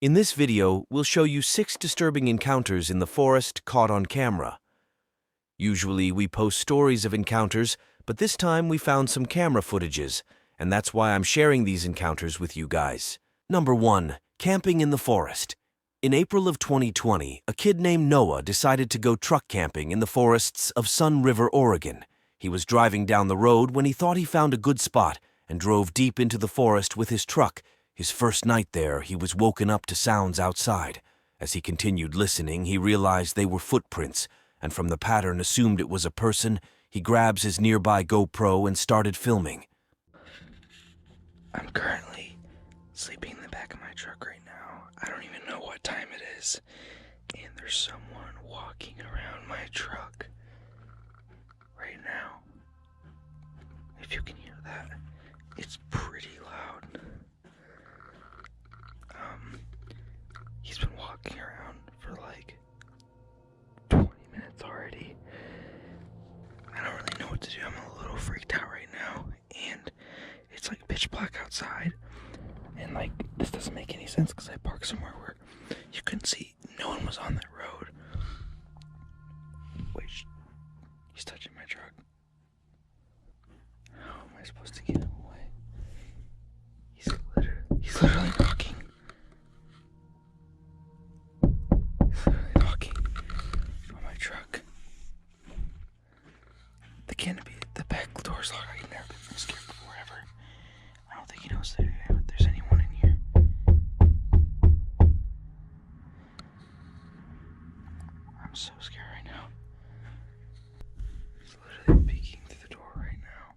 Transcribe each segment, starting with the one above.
In this video, we'll show you 6 disturbing encounters in the forest caught on camera. Usually, we post stories of encounters, but this time we found some camera footages, and that's why I'm sharing these encounters with you guys. Number 1. Camping in the forest. In April of 2020, a kid named Noah decided to go truck camping in the forests of Sun River, Oregon. He was driving down the road when he thought he found a good spot and drove deep into the forest with his truck. His first night there, he was woken up to sounds outside. As he continued listening, he realized they were footprints, and from the pattern assumed it was a person. He grabs his nearby GoPro and started filming. I'm currently sleeping in the back of my truck right now. I don't even know what time it is, and there's someone walking around my truck right now. If you can hear that, it's pretty loud. He's been walking around for like 20 minutes already. I don't really know what to do. I'm a little freaked out right now, and it's like pitch black outside, and like this doesn't make any sense because I parked somewhere where you couldn't see. No one was on that road. Wait, he's touching my truck. How am I supposed to get him away? He's literally knocking. He's literally knocking on my truck. The canopy, the back door's locked. I've never been scared before ever. I don't think he knows that there's anyone in here. I'm so scared right now. He's literally peeking through the door right now.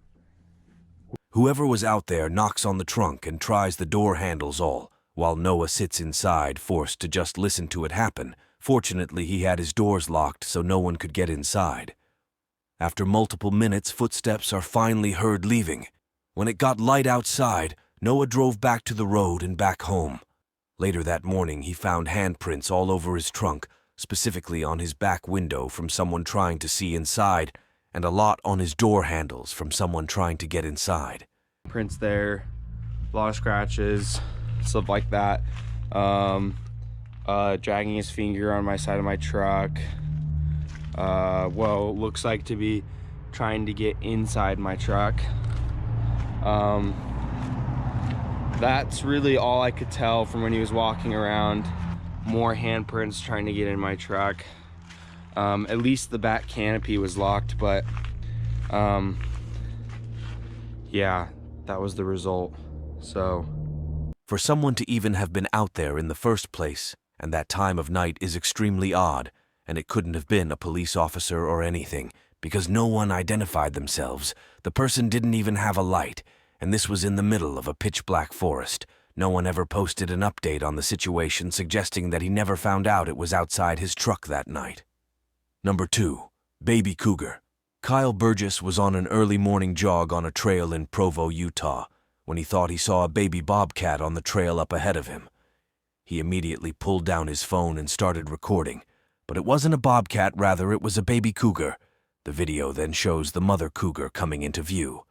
Whoever was out there knocks on the trunk and tries the door handles all, while Noah sits inside, forced to just listen to it happen. Fortunately, he had his doors locked so no one could get inside. After multiple minutes, footsteps are finally heard leaving. When it got light outside, Noah drove back to the road and back home. Later that morning, he found handprints all over his trunk, specifically on his back window from someone trying to see inside, and a lot on his door handles from someone trying to get inside. Prints there, a lot of scratches, stuff like that. Dragging his finger on my side of my truck. Well, looks like to be trying to get inside my truck. That's really all I could tell from when he was walking around. More handprints trying to get in my truck. At least the back canopy was locked, but yeah, that was the result. So for someone to even have been out there in the first place, and that time of night, is extremely odd, and it couldn't have been a police officer or anything, because no one identified themselves. The person didn't even have a light, and this was in the middle of a pitch-black forest. No one ever posted an update on the situation, suggesting that he never found out it was outside his truck that night. Number 2. Baby Cougar. Kyle Burgess was on an early morning jog on a trail in Provo, Utah, when he thought he saw a baby bobcat on the trail up ahead of him. He immediately pulled down his phone and started recording, but it wasn't a bobcat, rather it was a baby cougar. The video then shows the mother cougar coming into view.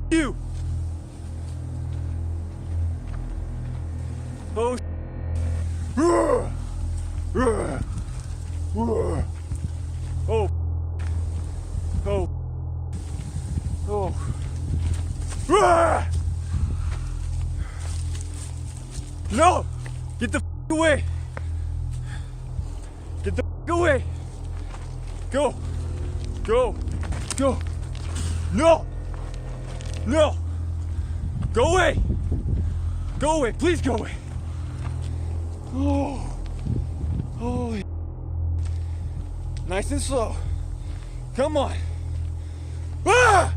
You! Oh, oh, no! Get the away! Get the away! Go! No! Go away! Go away! Please go away! Oh, nice and slow. Come on. Ah!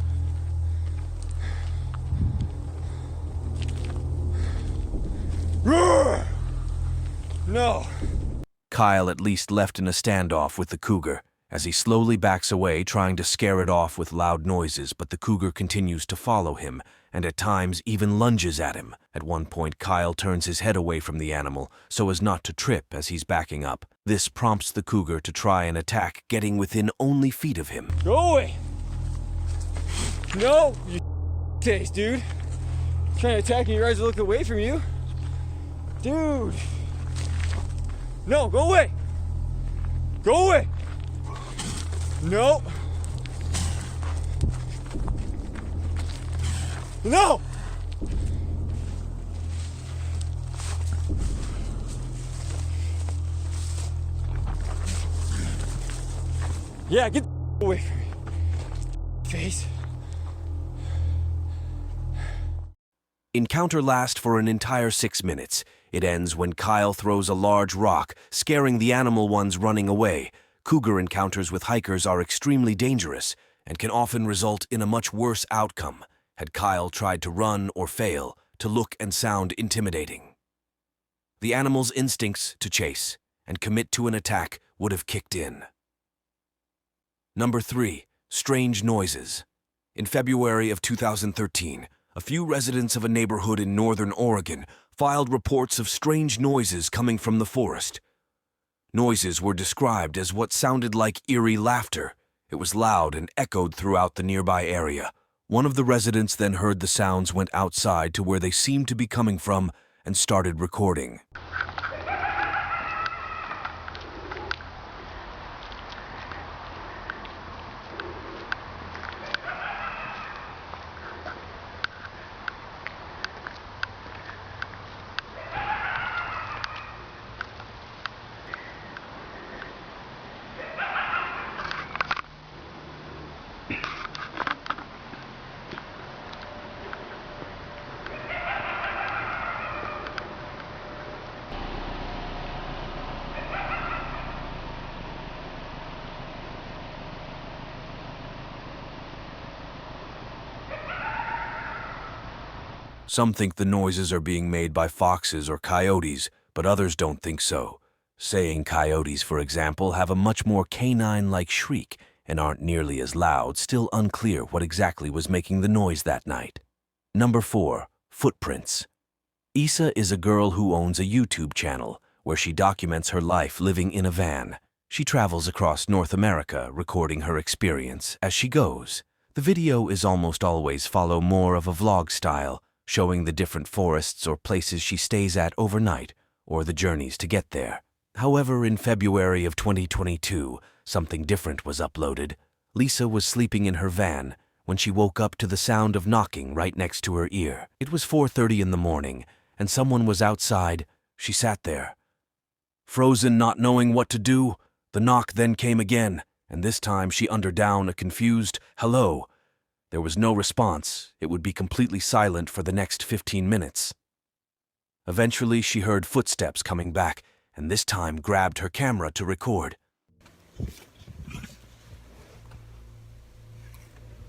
No. Kyle at least left in a standoff with the cougar, as he slowly backs away, trying to scare it off with loud noises, but the cougar continues to follow him, and at times even lunges at him. At one point, Kyle turns his head away from the animal so as not to trip as he's backing up. This prompts the cougar to try and attack, getting within only feet of him. Go away! No, you face, dude. Trying to attack me, your eyes are looking away from you. Dude! No, go away! Go away! No! No! Yeah, get the away from me. Face. Encounter lasts for an entire 6 minutes. It ends when Kyle throws a large rock, scaring the animal ones running away. Cougar encounters with hikers are extremely dangerous and can often result in a much worse outcome had Kyle tried to run or fail to look and sound intimidating. The animal's instincts to chase and commit to an attack would have kicked in. Number 3. Strange noises. In February of 2013, a few residents of a neighborhood in northern Oregon filed reports of strange noises coming from the forest. Noises were described as what sounded like eerie laughter. It was loud and echoed throughout the nearby area. One of the residents then heard the sounds, went outside to where they seemed to be coming from, and started recording. Some think the noises are being made by foxes or coyotes, but others don't think so, saying coyotes, for example, have a much more canine-like shriek and aren't nearly as loud. Still unclear what exactly was making the noise that night. Number 4. Footprints. Issa is a girl who owns a YouTube channel where she documents her life living in a van. She travels across North America, recording her experience as she goes. The video is almost always follow more of a vlog style, showing the different forests or places she stays at overnight, or the journeys to get there. However, in February of 2022, something different was uploaded. Lisa was sleeping in her van when she woke up to the sound of knocking right next to her ear. It was 4:30 in the morning, and someone was outside. She sat there, frozen, not knowing what to do. The knock then came again, and this time she uttered down a confused hello. There was no response. It would be completely silent for the next 15 minutes. Eventually, she heard footsteps coming back, and this time grabbed her camera to record.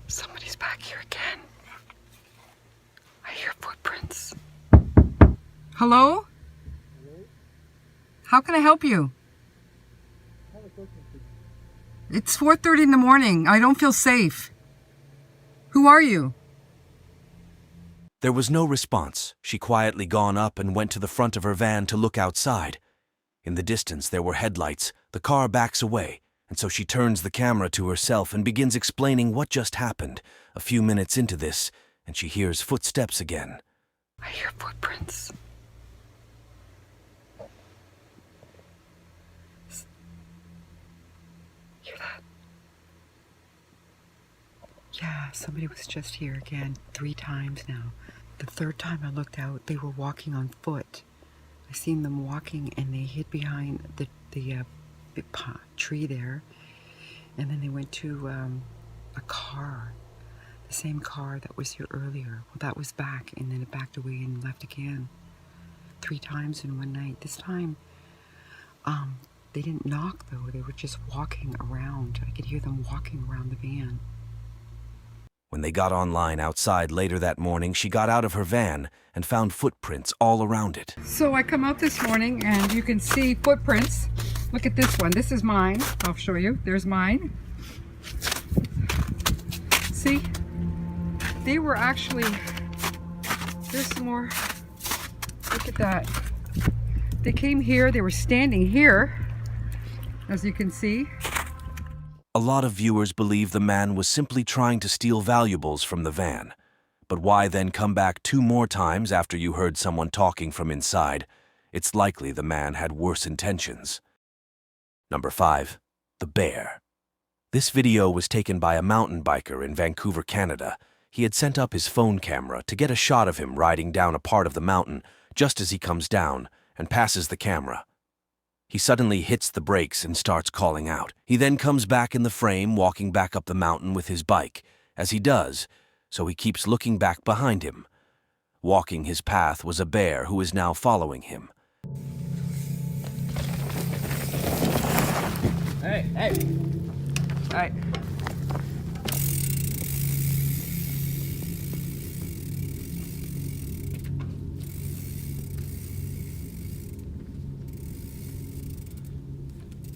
Somebody's back here again. I hear footprints. Hello? How can I help you? It's 4:30 in the morning. I don't feel safe. Who are you? There was no response. She quietly gone up and went to the front of her van to look outside. In the distance, there were headlights. The car backs away, and so she turns the camera to herself and begins explaining what just happened. A few minutes into this, and she hears footsteps again. I hear footprints. Hear that? Yeah, somebody was just here again 3 times now. The 3rd time I looked out, they were walking on foot. I seen them walking, and they hid behind the big tree there, and then they went to a car, the same car that was here earlier. Well, that was back, and then it backed away and left again. 3 times in one night. This time, they didn't knock though. They were just walking around. I could hear them walking around the van. When they got online outside later that morning, she got out of her van and found footprints all around it. So I come out this morning, and you can see footprints Look at this one. This is mine. I'll show you. There's mine. See? They were actually... There's some more. Look at that. They came here. They were standing here, as you can see. A lot of viewers believe the man was simply trying to steal valuables from the van. But why then come back 2 more times after you heard someone talking from inside? It's likely the man had worse intentions. Number 5. The bear. This video was taken by a mountain biker in Vancouver, Canada. He had sent up his phone camera to get a shot of him riding down a part of the mountain just as he comes down and passes the camera. He suddenly hits the brakes and starts calling out. He then comes back in the frame, walking back up the mountain with his bike. As he does, so he keeps looking back behind him. Walking his path was a bear who is now following him. Hey, hey. Hey.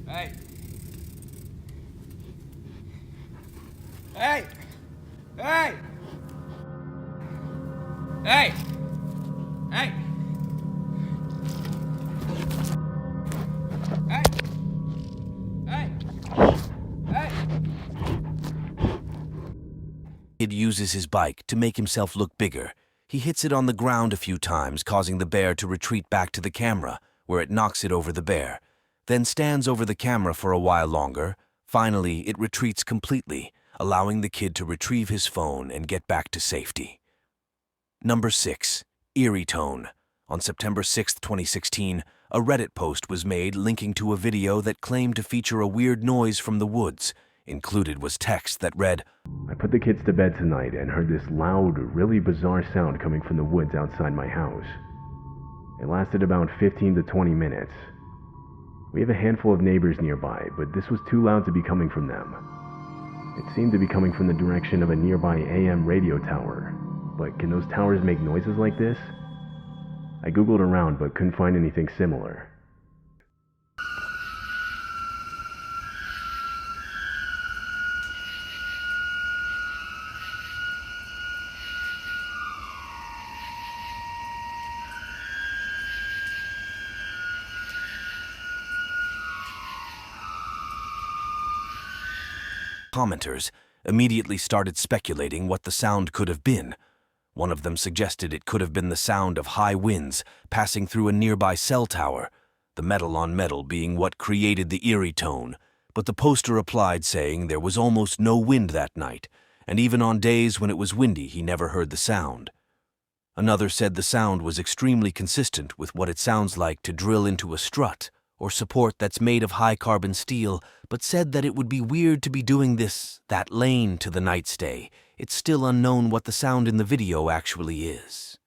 Hey. Hey. Hey. Hey. Hey. Hey. Hey. Hey. Kid uses his bike to make himself look bigger. He hits it on the ground a few times, causing the bear to retreat back to the camera, where it knocks it over the bear, then stands over the camera for a while longer. Finally, it retreats completely, allowing the kid to retrieve his phone and get back to safety. Number 6. Eerie Tone. On September 6, 2016, a Reddit post was made linking to a video that claimed to feature a weird noise from the woods. Included was text that read, I put the kids to bed tonight and heard this loud, really bizarre sound coming from the woods outside my house. It lasted about 15 to 20 minutes. We have a handful of neighbors nearby, but this was too loud to be coming from them. It seemed to be coming from the direction of a nearby AM radio tower. But can those towers make noises like this? I googled around but couldn't find anything similar. Commenters immediately started speculating what the sound could have been. One of them suggested it could have been the sound of high winds passing through a nearby cell tower, the metal on metal being what created the eerie tone, but the poster replied saying there was almost no wind that night, and even on days when it was windy he never heard the sound. Another said the sound was extremely consistent with what it sounds like to drill into a strut or support that's made of high-carbon steel, but said that it would be weird to be doing that lane to the night stay. It's still unknown what the sound in the video actually is.